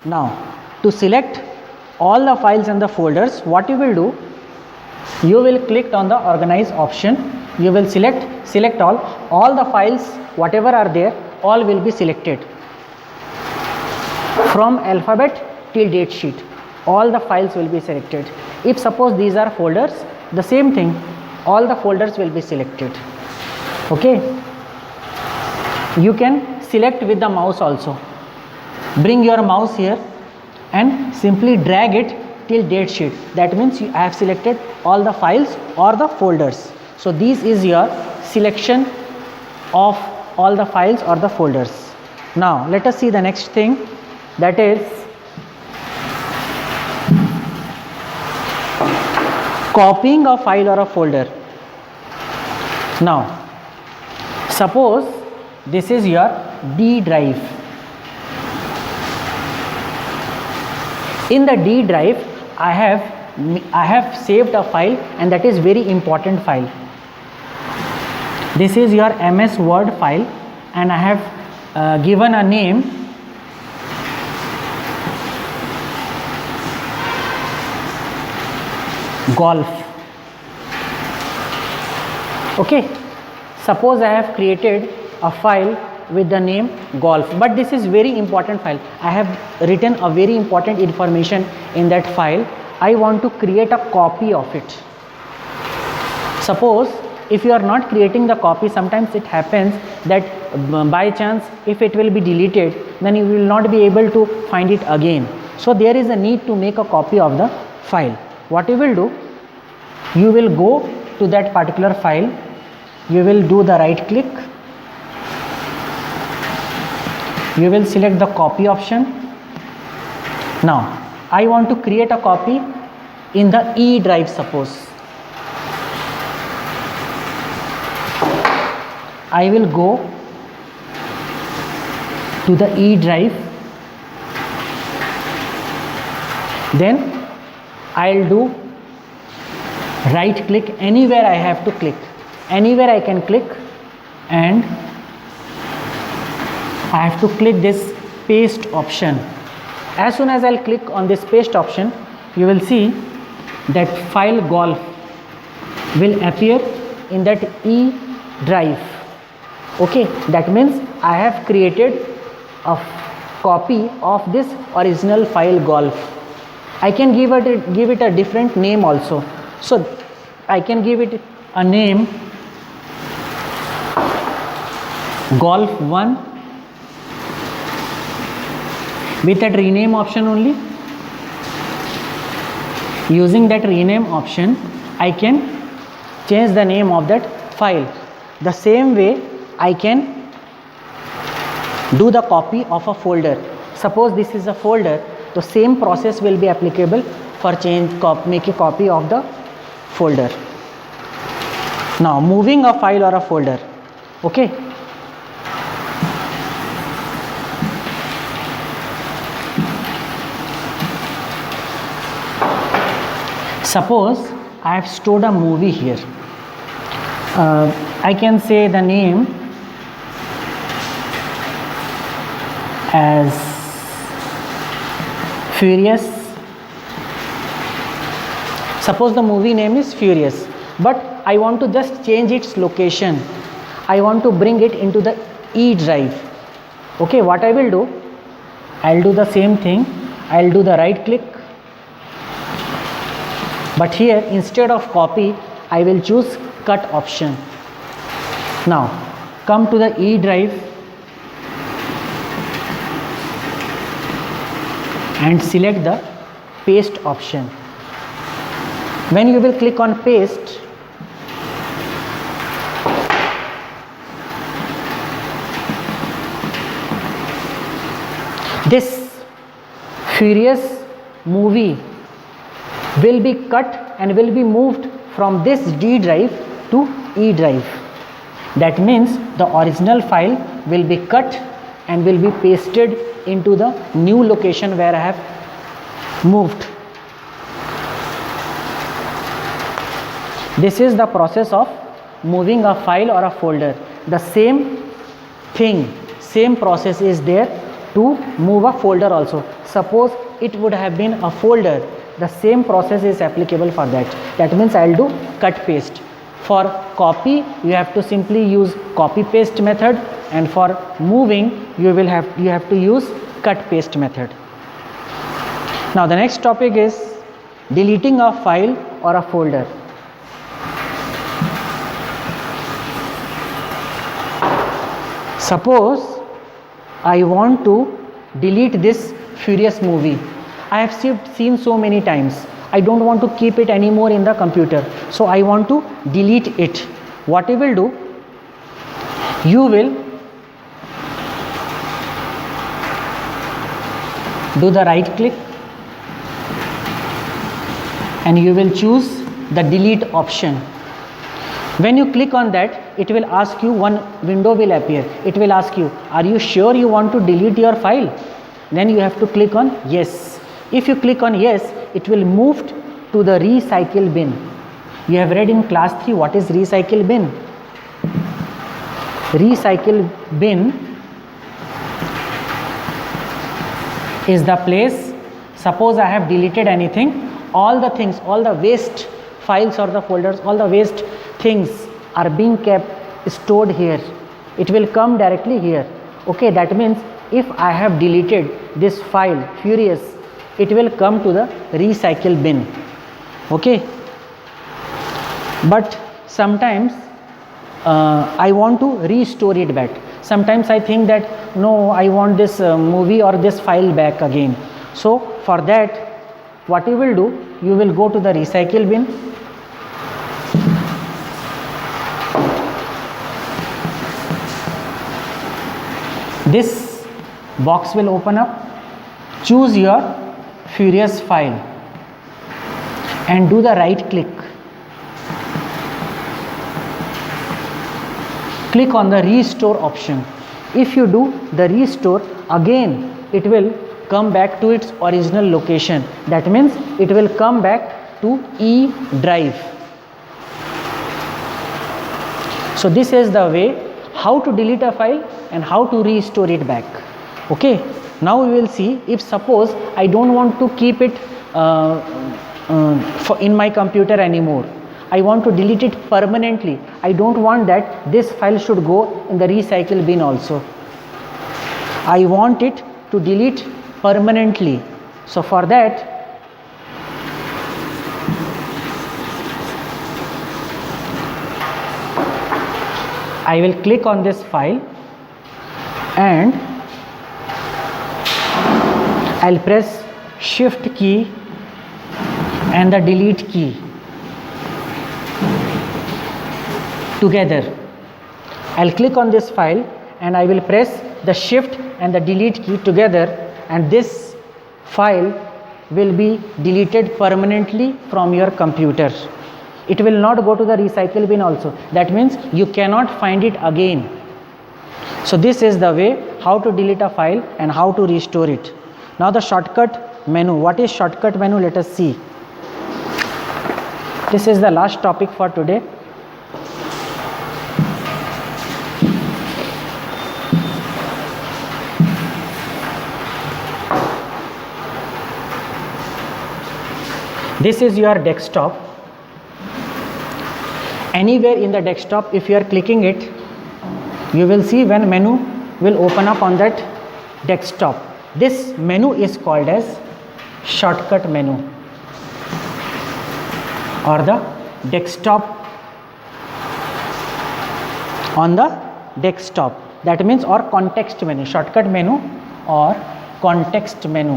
Now to select all the files and the folders, what you will do, you will click on the organize option. You will select all the files whatever are there, all will be selected from alphabet till date sheet. All the files will be selected. If suppose these are folders, the same thing, all the folders will be selected. Okay, you can select with the mouse also. Bring your mouse here and simply drag it till date sheet. That means I have selected all the files or the folders. So this is your selection of all the files or the folders. Now let us see the next thing, that is copying a file or a folder. Now suppose this is your D drive. In the D drive I have saved a file, and that is very important file. This is your MS Word file, and I have given a name golf. Okay, suppose I have created a file with the name golf, but this is very important file. I have written a very important information in that file. I want to create a copy of it. Suppose if you are not creating the copy, sometimes it happens that by chance if it will be deleted, then you will not be able to find it again. So there is a need to make a copy of the file. What you will do, you will go to that particular file, you will do the right click, you will select the copy option. Now I want to create a copy in the E drive. Suppose I will go to the E drive, then I'll do right click anywhere I have to click, anywhere I can click, and I have to click this paste option. As soon as I'll click on this paste option, you will see that file golf will appear in that E drive. Okay, that means I have created a copy of this original file golf. I can give it a different name also. So I can give it a name golf 1 with that rename option only. Using that rename option, I can change the name of that file. The same way I can do the copy of a folder. Suppose this is a folder, the same process will be applicable for make a copy of the folder. Now moving a file or a folder. Okay, suppose I have stored a movie here. I can say the name as Furious. Suppose the movie name is Furious, but I want to just change its location. I want to bring it into the E drive. Okay, what I will do, I'll do the same thing. I'll do the right click, but here instead of copy I will choose cut option. Now come to the E drive and select the paste option. When you will click on paste, this Furious movie will be cut and will be moved from this D drive to E drive. That means the original file will be cut and will be pasted into the new location where I have moved. This is the process of moving a file or a folder. The same thing, same process is there to move a folder also. Suppose it would have been a folder, the same process is applicable for that. That means I'll do cut paste. For copy you have to simply use copy paste method, and for moving you have to use cut paste method. Now the next topic is deleting a file or a folder. Suppose I want to delete this Furious movie. I have seen so many times. I don't want to keep it anymore in the computer. So I want to delete it. What you will do? You will do the right click and you will choose the delete option. When you click on that, it will ask you, one window will appear. It will ask you, are you sure you want to delete your file? Then you have to click on yes. If you click on yes, it will move to the recycle bin. You have read in class 3 what is recycle bin. Recycle bin is the place, suppose I have deleted anything, all the things, all the waste files or the folders, all the waste things are being kept stored here. It will come directly here. Okay, that means if I have deleted this file Furious, it will come to the recycle bin. Okay, but sometimes I want to restore it back. Sometimes I think that no, I want this movie or this file back again. So for that, what you will do, you will go to the recycle bin. This box will open up. Choose your Furious file and do the right click. Click on the restore option. If you do the restore, again it will come back to its original location. That means it will come back to E drive. So this is the way how to delete a file and how to restore it back. Okay, now we will see, if suppose I don't want to keep it in my computer anymore, I want to delete it permanently. I don't want that this file should go in the recycle bin also. I want it to delete permanently. So for that, I will click on this file and I'll press shift key and the delete key together. I'll click on this file and I will press the shift and the delete key together, and this file will be deleted permanently from your computer. It will not go to the recycle bin also. That means you cannot find it again. So this is the way how to delete a file and how to restore it. Now the shortcut menu. What is shortcut menu? Let us see. This is the last topic for today. This is your desktop. Anywhere in the desktop, if you are clicking it, you will see one menu will open up on that desktop. This menu is called as shortcut menu or the desktop on the desktop. That means or context menu, shortcut menu or context menu.